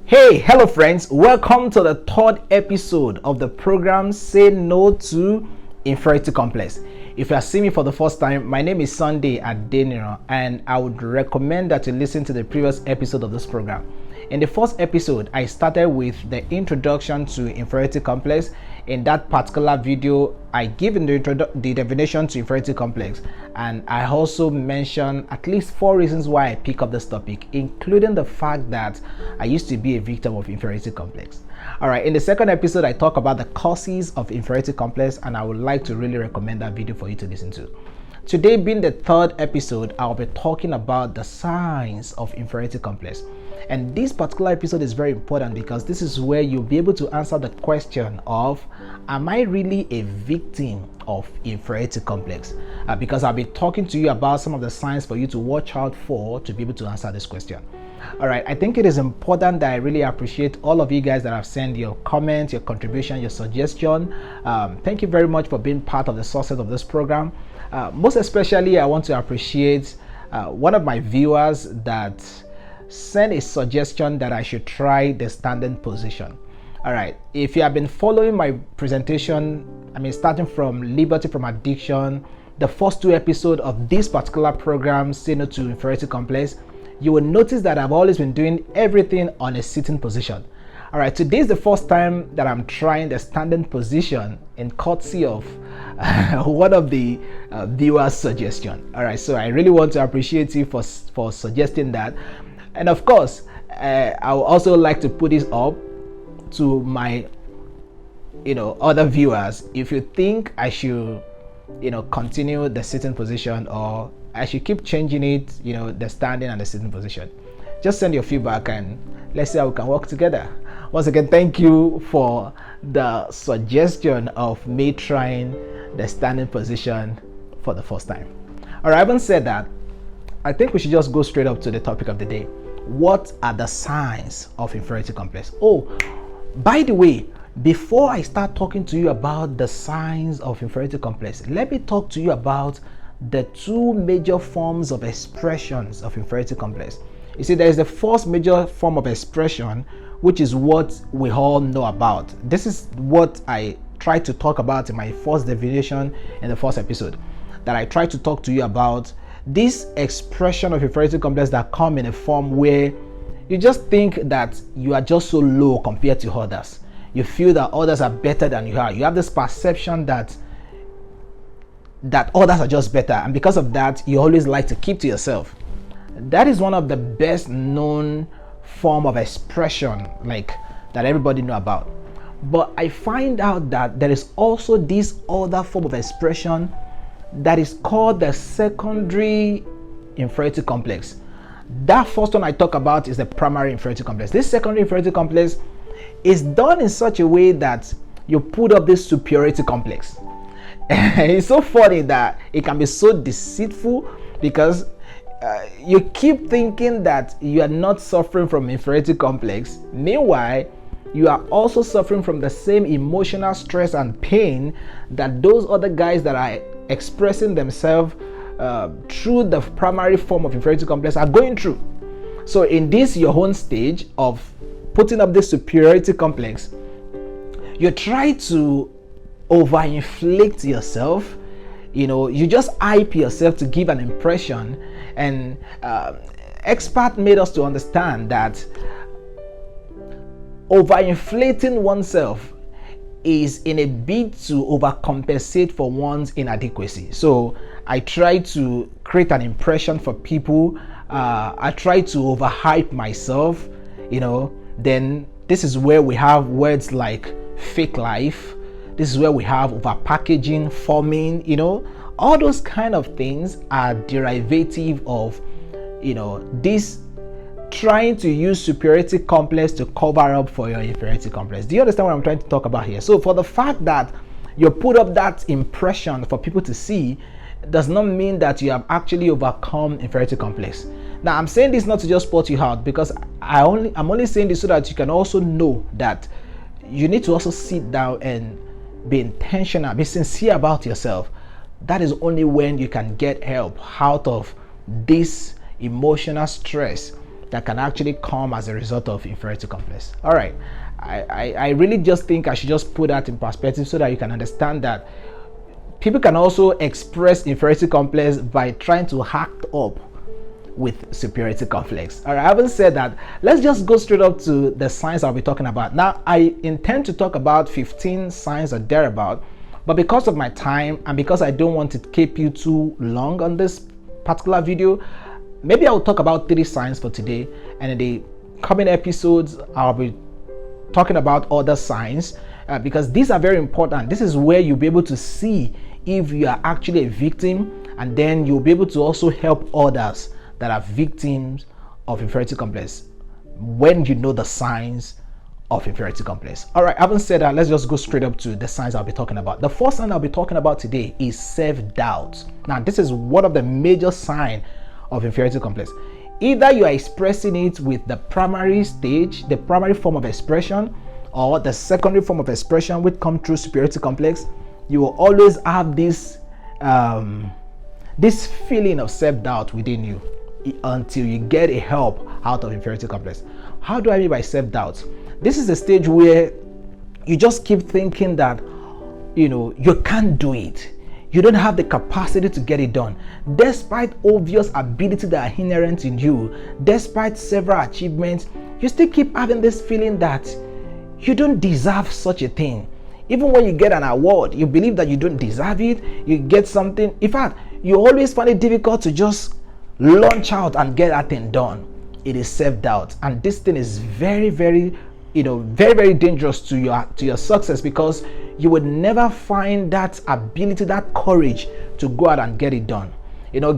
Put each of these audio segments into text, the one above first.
Hey, hello friends, welcome to the third episode of the program Say No to Inferiority Complex. If you are seeing me for the first time, my name is Sunday Adeniro, and I would recommend that you listen to the previous episode of this program. In the first episode, I started with the introduction to inferiority complex. In that particular video, I give the definition to inferiority complex, and I also mention at least 4 reasons why I pick up this topic, including the fact that I used to be a victim of inferiority complex. Alright, in the second episode, I talk about the causes of inferiority complex, and I would like to really recommend that video for you to listen to. Today being the third episode, I'll be talking about the signs of inferiority complex. And this particular episode is very important because this is where you'll be able to answer the question of, am I really a victim of inferiority complex? Because I'll be talking to you about some of the signs for you to watch out for to be able to answer this question. All right, I think it is important that I really appreciate all of you guys that have sent your comments, your contribution, your suggestion. Thank you very much for being part of the success of this program. Most especially, I want to appreciate one of my viewers that sent a suggestion that I should try the standing position. All right, if you have been following my presentation, starting from Liberty from Addiction, the first 2 episodes of this particular program, Say No to Inferiority Complex, you will notice that I've always been doing everything on a sitting position. All right, today is the first time that I'm trying the standing position in courtesy of one of the viewers' suggestion. All right, so I really want to appreciate you for suggesting that. And of course, I would also like to put this up to my other viewers. If you think I should continue the sitting position, or I should keep changing it, the standing and the sitting position, just send your feedback and let's see how we can work together. Once again, thank you for the suggestion of me trying the standing position for the first time. All right, having said that, I think we should just go straight up to the topic of the day. What are the signs of inferiority complex? Oh, by the way, before I start talking to you about the signs of inferiority complex, let me talk to you about the 2 major forms of expressions of inferiority complex. You see, there is the first major form of expression, which is what we all know about. This is what I tried to talk about in my first definition in the first episode, that I tried to talk to you about this expression of inferiority complex that come in a form where you just think that you are just so low compared to others. You feel that others are better than you are. You have this perception that others are just better, and because of that, you always like to keep to yourself. That is one of the best known form of expression that everybody know about. But I find out that there is also this other form of expression that is called the secondary inferiority complex. That first one I talk about is the primary inferiority complex. This secondary inferiority complex is done in such a way that you put up this superiority complex. It's so funny that it can be so deceitful because you keep thinking that you are not suffering from inferiority complex. Meanwhile, you are also suffering from the same emotional stress and pain that those other guys that are expressing themselves through the primary form of inferiority complex are going through. So in this your own stage of putting up this superiority complex, you try to overinflate yourself. You just hype yourself to give an impression, and expert made us to understand that overinflating oneself is in a bid to overcompensate for one's inadequacy. So I try to create an impression for people. I try to overhype myself. Then this is where we have words like fake life. This is where we have overpackaging, forming. All those kind of things are derivative of this trying to use superiority complex to cover up for your inferiority complex. Do you understand what I'm trying to talk about here? So for the fact that you put up that impression for people to see does not mean that you have actually overcome inferiority complex. Now, I'm saying this not to just spot you out, because I'm only saying this so that you can also know that you need to also sit down and be intentional, be sincere about yourself. That is only when you can get help out of this emotional stress that can actually come as a result of inferiority complex. All right, I really just think I should just put that in perspective so that you can understand that people can also express inferiority complex by trying to act up with superiority complex. All right, having said that, let's just go straight up to the signs I'll be talking about. Now, I intend to talk about 15 signs or thereabout, but because of my time and because I don't want to keep you too long on this particular video, maybe I'll talk about 3 signs for today, and in the coming episodes I'll be talking about other signs because these are very important. This is where you'll be able to see if you are actually a victim, and then you'll be able to also help others that are victims of inferiority complex when you know the signs of inferiority complex. All right, having said that, let's just go straight up to the signs I'll be talking about. The first sign I'll be talking about today is self-doubt. Now, this is one of the major signs of inferiority complex. Either you are expressing it with the primary stage, the primary form of expression, or the secondary form of expression which come through superiority complex, you will always have this this feeling of self-doubt within you until you get a help out of inferiority complex. How do I mean by self-doubt? This is a stage where you just keep thinking that you can't do it. You don't have the capacity to get it done. Despite obvious ability that are inherent in you, despite several achievements, you still keep having this feeling that you don't deserve such a thing. Even when you get an award, you believe that you don't deserve it. You get something. In fact, you always find it difficult to just launch out and get that thing done. It is self-doubt, and this thing is very, very dangerous to your success, because you would never find that ability, that courage to go out and get it done.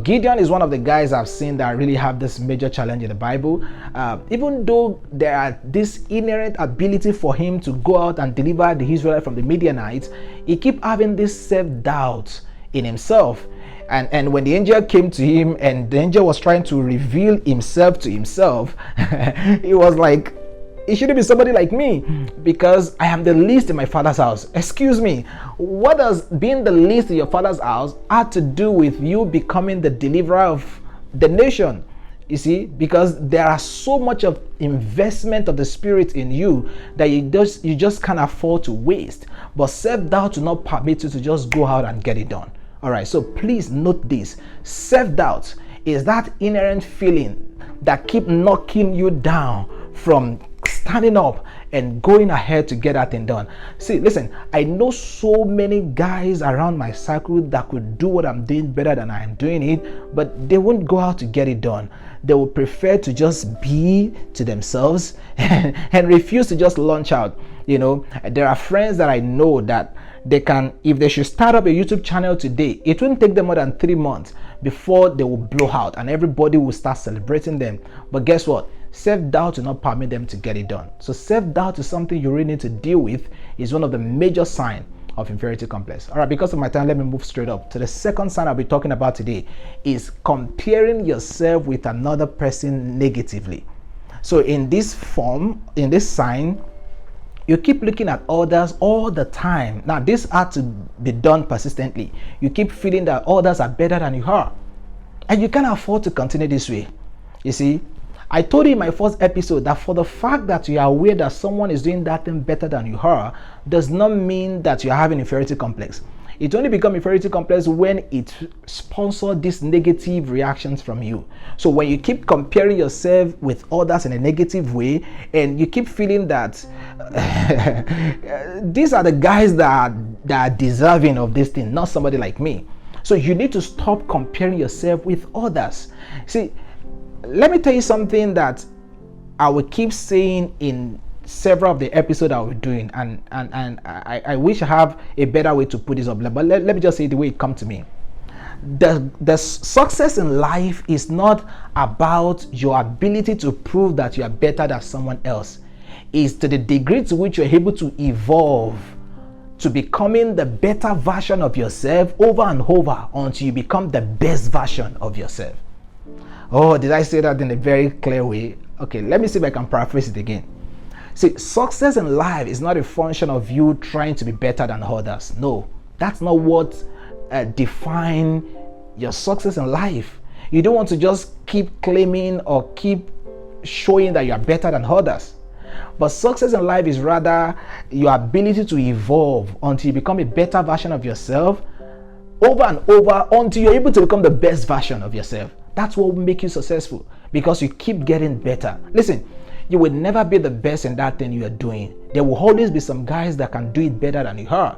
Gideon is one of the guys I've seen that really have this major challenge in the Bible. Even though there are this inherent ability for him to go out and deliver the Israelites from the Midianites, he keep having this self-doubt in himself. And when the angel came to him and the angel was trying to reveal himself to himself, he was like, it shouldn't be somebody like me, because I am the least in my father's house. Excuse me, what does being the least in your father's house have to do with you becoming the deliverer of the nation? You see, because there are so much of investment of the Spirit in you that you just can't afford to waste. But self-doubt will not permit you to just go out and get it done. All right, so please note this. Self-doubt is that inherent feeling that keep knocking you down from standing up and going ahead to get that thing done. See, listen, I know so many guys around my circle that could do what I'm doing better than I am doing it, but they won't go out to get it done. They will prefer to just be to themselves and refuse to just launch out. There are friends that I know that they can, if they should start up a YouTube channel today, it won't take them more than 3 months before they will blow out and everybody will start celebrating them. But guess what? Self-doubt will not permit them to get it done. So self-doubt is something you really need to deal with. It's one of the major signs of inferiority complex. All right, because of my time, let me move straight up to the second sign I'll be talking about today, is comparing yourself with another person negatively. So in this form, in this sign, you keep looking at others all the time. Now, this has to be done persistently. You keep feeling that others are better than you are, and you can't afford to continue this way. You see, I told you in my first episode that for the fact that you are aware that someone is doing that thing better than you are does not mean that you are having inferiority complex. It only becomes inferiority complex when it sponsors these negative reactions from you. So when you keep comparing yourself with others in a negative way, and you keep feeling that these are the guys that are deserving of this thing, not somebody like me. So you need to stop comparing yourself with others. See, let me tell you something that I will keep saying in several of the episodes I will be doing, and I wish I have a better way to put this up, but let me just say it the way it comes to me. The success in life is not about your ability to prove that you are better than someone else. It's to the degree to which you're able to evolve to becoming the better version of yourself over and over until you become the best version of yourself. Oh, did I say that in a very clear way? Okay, let me see if I can paraphrase it again. See, success in life is not a function of you trying to be better than others. No, that's not what defines your success in life. You don't want to just keep claiming or keep showing that you are better than others. But success in life is rather your ability to evolve until you become a better version of yourself over and over until you're able to become the best version of yourself. That's what will make you successful, because you keep getting better. Listen, you will never be the best in that thing you are doing. There will always be some guys that can do it better than you are.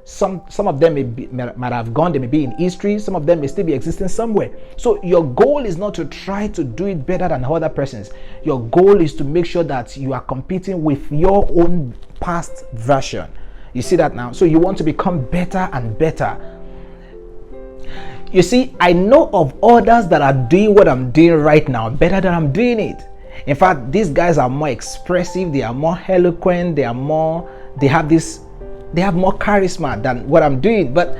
Some of them might have gone, they may be in history, some of them may still be existing somewhere. So your goal is not to try to do it better than other persons. Your goal is to make sure that you are competing with your own past version. You see that now? So you want to become better and better. You see, I know of others that are doing what I'm doing right now better than I'm doing it. In fact, these guys are more expressive, they are more eloquent, they have more charisma than what I'm doing. But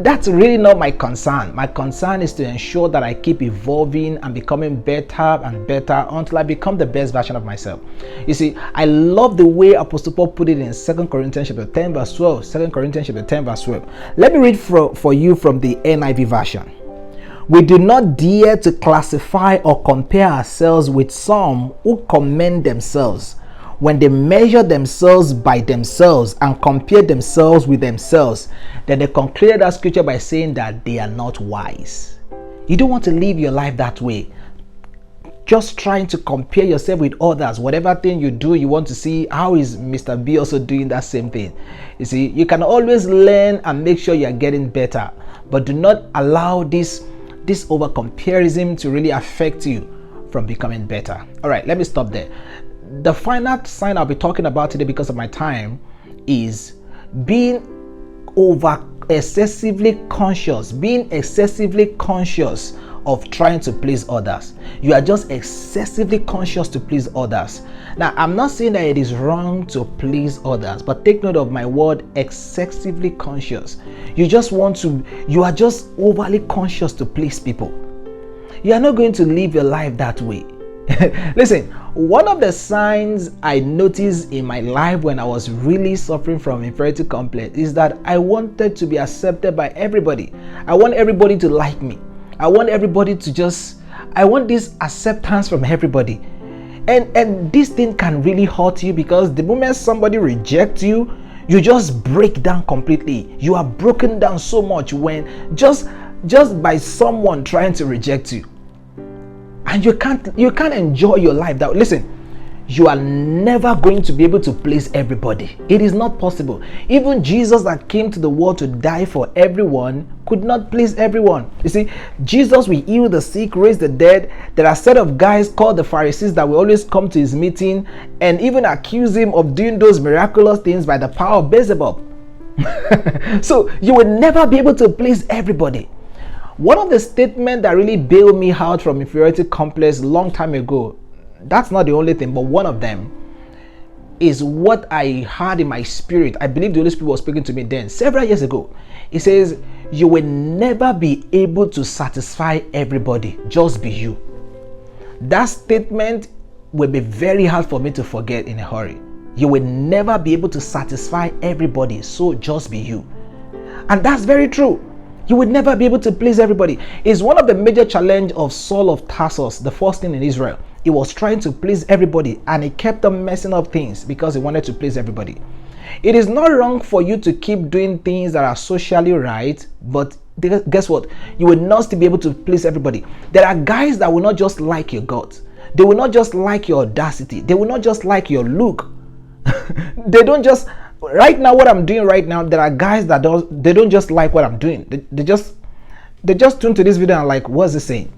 that's really not my concern. My concern is to ensure that I keep evolving and becoming better and better until I become the best version of myself. You see, I love the way Apostle Paul put it in 2 Corinthians chapter 10 verse 12. 2 Corinthians chapter 10 verse 12. Let me read for you from the NIV version. We do not dare to classify or compare ourselves with some who commend themselves when they measure themselves by themselves and compare themselves with themselves. Then they concluded that scripture by saying that they are not wise. You don't want to live your life that way. Just trying to compare yourself with others. Whatever thing you do, you want to see how is Mr. B also doing that same thing. You see, you can always learn and make sure you are getting better, but do not allow this over comparison to really affect you from becoming better. All right, let me stop there. The final sign I'll be talking about today, because of my time, is being excessively conscious of trying to please others. You are just excessively conscious to please others. Now, I'm not saying that it is wrong to please others, but take note of my word, excessively conscious. You are just overly conscious to please people. You are not going to live your life that way. Listen, one of the signs I noticed in my life when I was really suffering from inferiority complex is that I wanted to be accepted by everybody. I want everybody to like me. I want this acceptance from everybody. And this thing can really hurt you, because the moment somebody rejects you, you just break down completely. You are broken down so much when just by someone trying to reject you. And you can't enjoy your life. Listen, you are never going to be able to please everybody. It is not possible. Even Jesus that came to the world to die for everyone could not please everyone. You see, Jesus will heal the sick, raise the dead. There are a set of guys called the Pharisees that will always come to his meeting and even accuse him of doing those miraculous things by the power of Beelzebub. So you will never be able to please everybody. One of the statements that really bailed me out from inferiority complex a long time ago, that's not the only thing, but one of them is what I had in my spirit. I believe the Holy Spirit was speaking to me then, several years ago. It says, you will never be able to satisfy everybody, just be you. That statement will be very hard for me to forget in a hurry. You will never be able to satisfy everybody, so just be you. And that's very true. You would never be able to please everybody. It's one of the major challenges of Saul of Tarsus, the first king in Israel. He was trying to please everybody, and he kept on messing up things because he wanted to please everybody. It is not wrong for you to keep doing things that are socially right, but guess what? You will not still be able to please everybody. There are guys that will not just like your guts. They will not just like your audacity. They will not just like your look. They don't just... Right now, what I'm doing right now, there are guys that they don't just like what I'm doing. They just tune to this video and like, what's it saying?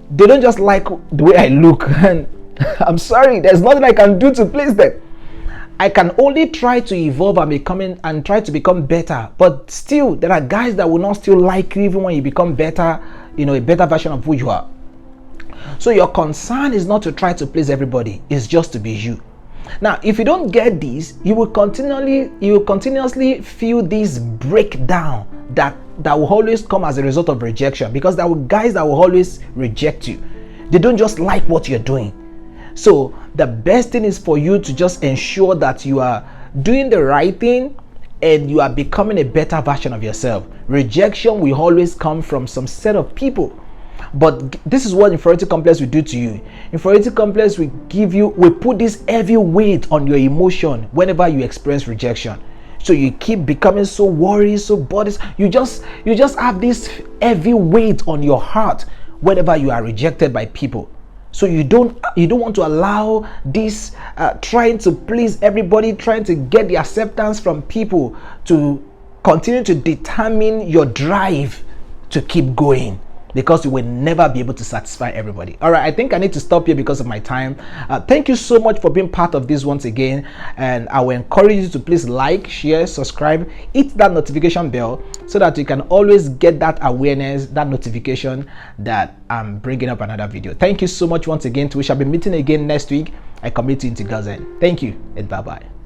They don't just like the way I look. And I'm sorry, there's nothing I can do to please them. I can only try to evolve and try to become better. But still, there are guys that will not still like you even when you become better, a better version of who you are. So your concern is not to try to please everybody. It's just to be you. Now, if you don't get this, you will continuously feel this breakdown that will always come as a result of rejection, because there are guys that will always reject you. They don't just like what you're doing. So the best thing is for you to just ensure that you are doing the right thing and you are becoming a better version of yourself. Rejection will always come from some set of people. But this is what inferiority complex will do to you. Inferiority complex will put this heavy weight on your emotion whenever you experience rejection. So you keep becoming so worried, so bothered. You just have this heavy weight on your heart whenever you are rejected by people. So you don't want to allow this trying to please everybody, trying to get the acceptance from people to continue to determine your drive to keep going, because you will never be able to satisfy everybody. All right, I think I need to stop here because of my time. Thank you so much for being part of this once again, and I will encourage you to please like, share, subscribe, hit that notification bell so that you can always get that awareness, that notification that I'm bringing up another video. Thank you so much once again. We shall be meeting again next week. I commit you into God's hand. Thank you and bye-bye.